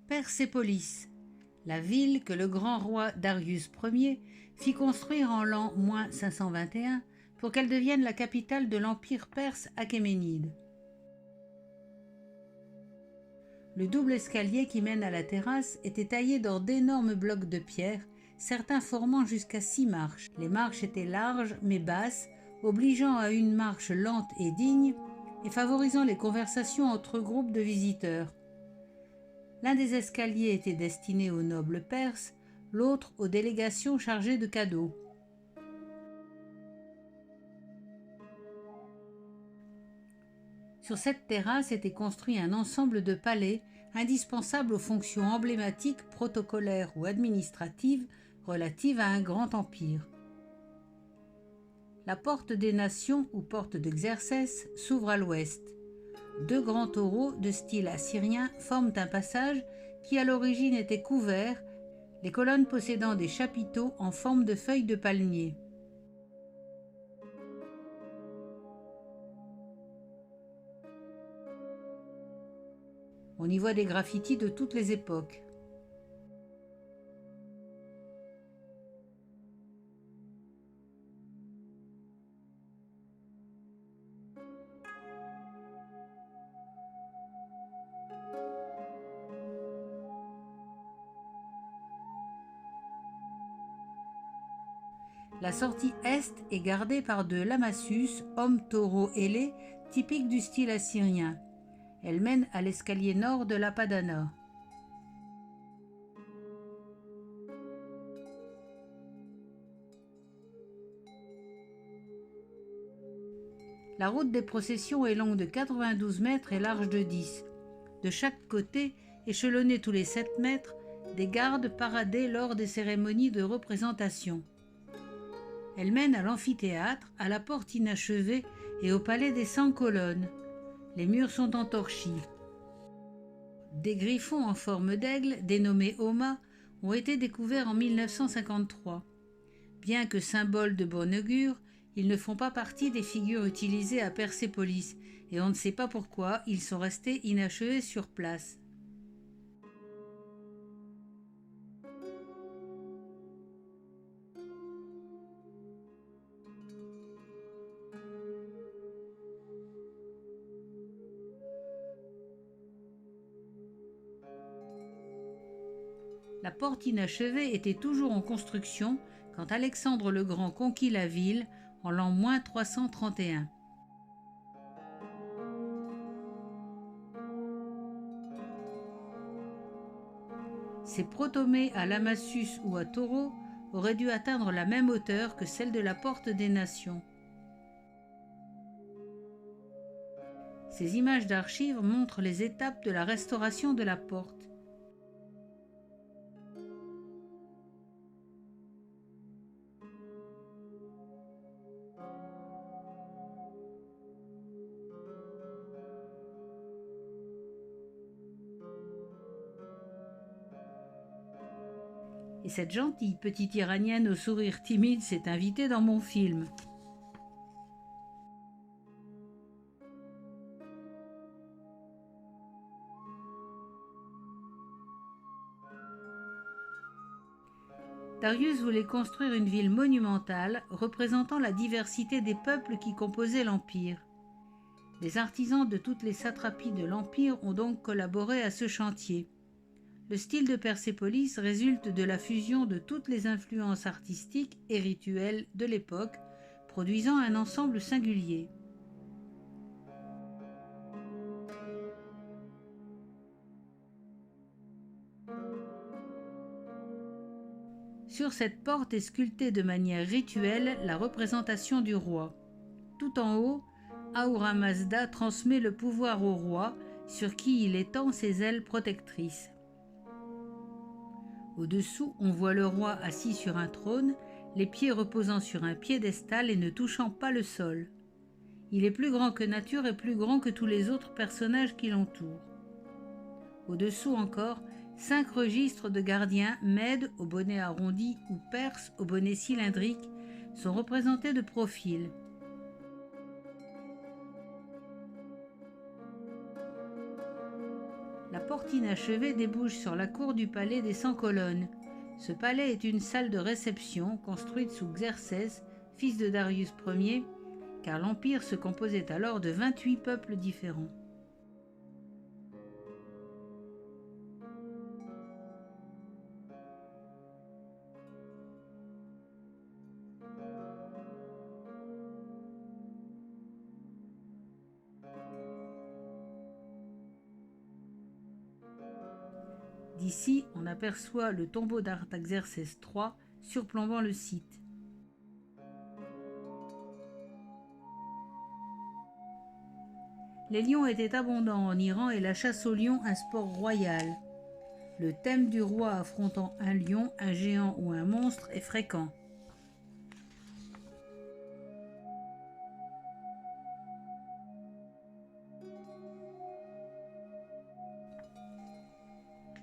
Persépolis, la ville que le grand roi Darius Ier fit construire en l'an -521 pour qu'elle devienne la capitale de l'empire perse achéménide. Le double escalier qui mène à la terrasse était taillé dans d'énormes blocs de pierre, certains formant jusqu'à 6 marches. Les marches étaient larges mais basses, obligeant à une marche lente et digne et favorisant les conversations entre groupes de visiteurs. L'un des escaliers était destiné aux nobles perses, l'autre aux délégations chargées de cadeaux. Sur cette terrasse était construit un ensemble de palais indispensables aux fonctions emblématiques, protocolaires ou administratives relatives à un grand empire. La porte des nations ou porte de Xerxès s'ouvre à l'ouest. 2 grands taureaux de style assyrien forment un passage qui à l'origine était couvert, les colonnes possédant des chapiteaux en forme de feuilles de palmier. On y voit des graffitis de toutes les époques. La sortie est est gardée par 2 lamassus, hommes taureaux ailés, typiques du style assyrien. Elle mène à l'escalier nord de l'Apadana. La route des processions est longue de 92 mètres et large de 10. De chaque côté, échelonnés tous les 7 mètres, des gardes paradaient lors des cérémonies de représentation. Elle mène à l'amphithéâtre, à la porte inachevée et au palais des 100 colonnes. Les murs sont en torchis. Des griffons en forme d'aigle, dénommés Homa, ont été découverts en 1953. Bien que symboles de bon augure, ils ne font pas partie des figures utilisées à Persépolis et on ne sait pas pourquoi ils sont restés inachevés sur place. La porte inachevée était toujours en construction quand Alexandre le Grand conquit la ville en l'an -331. Ces protomées à lamassus ou à taureau auraient dû atteindre la même hauteur que celle de la porte des nations. Ces images d'archives montrent les étapes de la restauration de la porte. Et cette gentille petite Iranienne au sourire timide s'est invitée dans mon film. Darius voulait construire une ville monumentale représentant la diversité des peuples qui composaient l'Empire. Les artisans de toutes les satrapies de l'Empire ont donc collaboré à ce chantier. Le style de Persépolis résulte de la fusion de toutes les influences artistiques et rituelles de l'époque, produisant un ensemble singulier. Sur cette porte est sculptée de manière rituelle la représentation du roi. Tout en haut, Ahura Mazda transmet le pouvoir au roi, sur qui il étend ses ailes protectrices. Au-dessous, on voit le roi assis sur un trône, les pieds reposant sur un piédestal et ne touchant pas le sol. Il est plus grand que nature et plus grand que tous les autres personnages qui l'entourent. Au-dessous encore, 5 registres de gardiens, Mèdes au bonnet arrondi ou Perses au bonnet cylindrique, sont représentés de profil. La porte inachevée débouche sur la cour du palais des 100 colonnes. Ce palais est une salle de réception construite sous Xerxès, fils de Darius Ier, car l'Empire se composait alors de 28 peuples différents. D'ici, on aperçoit le tombeau d'Artaxerxès III surplombant le site. Les lions étaient abondants en Iran et la chasse aux lions un sport royal. Le thème du roi affrontant un lion, un géant ou un monstre est fréquent.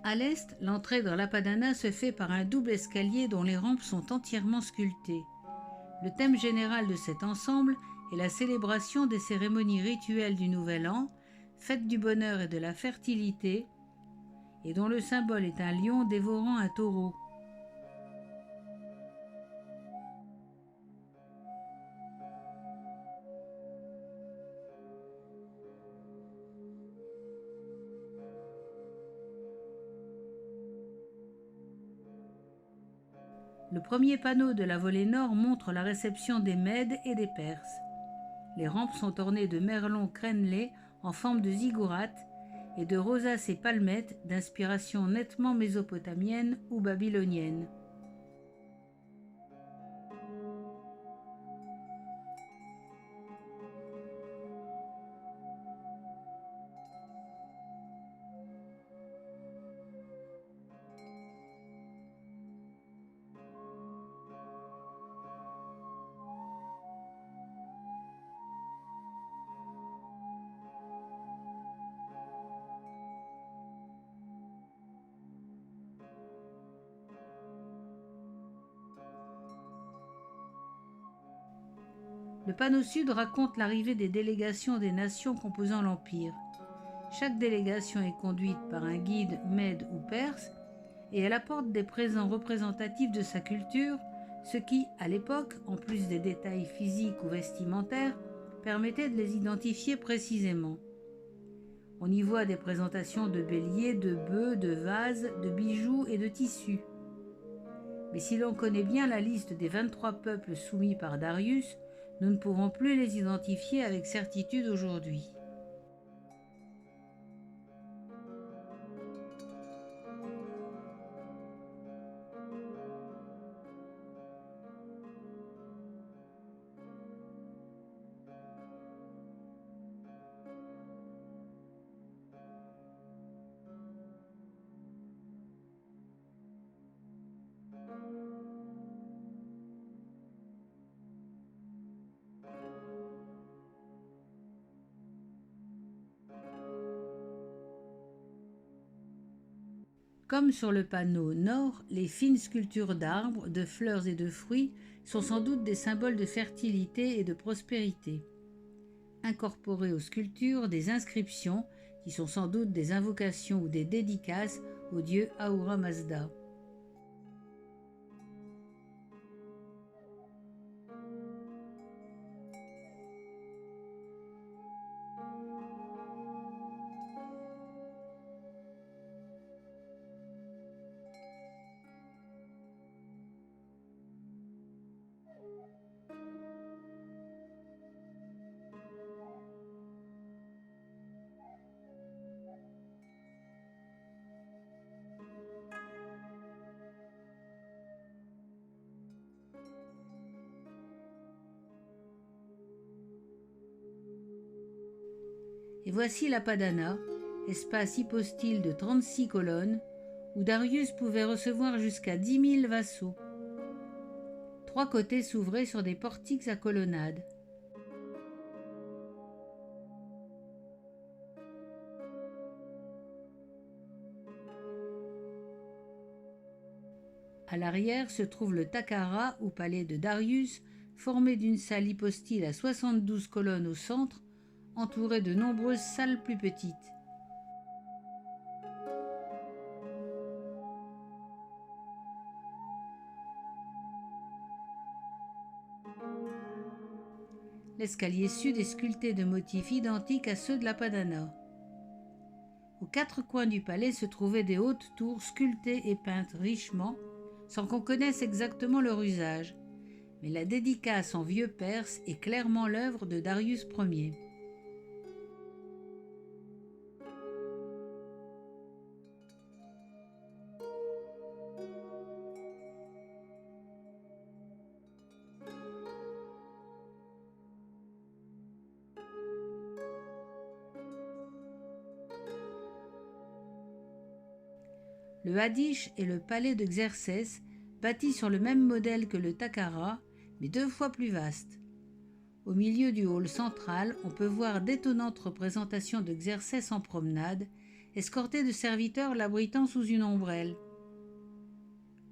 À l'est, l'entrée dans l'Apadana se fait par un double escalier dont les rampes sont entièrement sculptées. Le thème général de cet ensemble est la célébration des cérémonies rituelles du Nouvel An, fête du bonheur et de la fertilité, et dont le symbole est un lion dévorant un taureau. Le premier panneau de la volée nord montre la réception des Mèdes et des Perses. Les rampes sont ornées de merlons crénelés en forme de ziggourate et de rosaces et palmettes d'inspiration nettement mésopotamienne ou babylonienne. Le panneau sud raconte l'arrivée des délégations des nations composant l'Empire. Chaque délégation est conduite par un guide mède ou perse et elle apporte des présents représentatifs de sa culture, ce qui, à l'époque, en plus des détails physiques ou vestimentaires, permettait de les identifier précisément. On y voit des présentations de béliers, de bœufs, de vases, de bijoux et de tissus. Mais si l'on connaît bien la liste des 23 peuples soumis par Darius, nous ne pouvons plus les identifier avec certitude aujourd'hui. Comme sur le panneau nord, les fines sculptures d'arbres, de fleurs et de fruits sont sans doute des symboles de fertilité et de prospérité. Incorporées aux sculptures, des inscriptions qui sont sans doute des invocations ou des dédicaces au dieu Ahura Mazda. Et voici l'Apadana, espace hypostyle de 36 colonnes, où Darius pouvait recevoir jusqu'à 10 000 vassaux. 3 côtés s'ouvraient sur des portiques à colonnades. À l'arrière se trouve le Takara ou palais de Darius, formé d'une salle hypostyle à 72 colonnes au centre, entourée de nombreuses salles plus petites. L'escalier sud est sculpté de motifs identiques à ceux de la Padana. Aux quatre coins du palais se trouvaient des hautes tours sculptées et peintes richement, sans qu'on connaisse exactement leur usage, mais la dédicace en vieux perse est clairement l'œuvre de Darius Ier. Le Hadish est le palais de Xerxès, bâti sur le même modèle que le Takhara, mais 2 fois plus vaste. Au milieu du hall central, on peut voir d'étonnantes représentations de Xerxès en promenade, escorté de serviteurs l'abritant sous une ombrelle.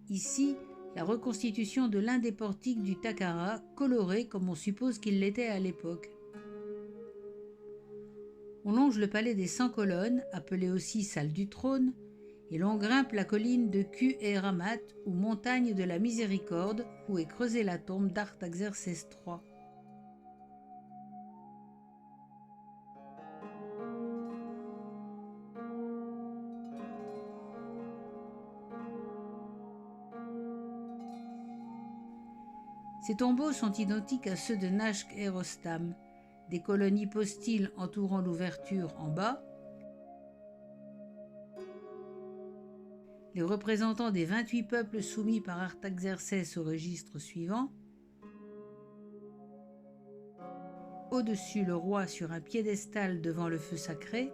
Ici, la reconstitution de l'un des portiques du Takhara, coloré comme on suppose qu'il l'était à l'époque. On longe le palais des 100 colonnes, appelé aussi salle du trône, et l'on grimpe la colline de Qu-e-Ramat ou montagne de la Miséricorde où est creusée la tombe d'Artaxerxès III. Ces tombeaux sont identiques à ceux de Nashk et Rostam, des colonnes hypostyles entourant l'ouverture en bas, les représentants des 28 peuples soumis par Artaxerxès au registre suivant, au-dessus le roi sur un piédestal devant le feu sacré,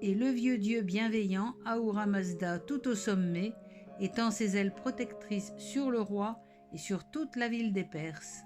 et le vieux dieu bienveillant Ahura Mazda tout au sommet, étend ses ailes protectrices sur le roi et sur toute la ville des Perses.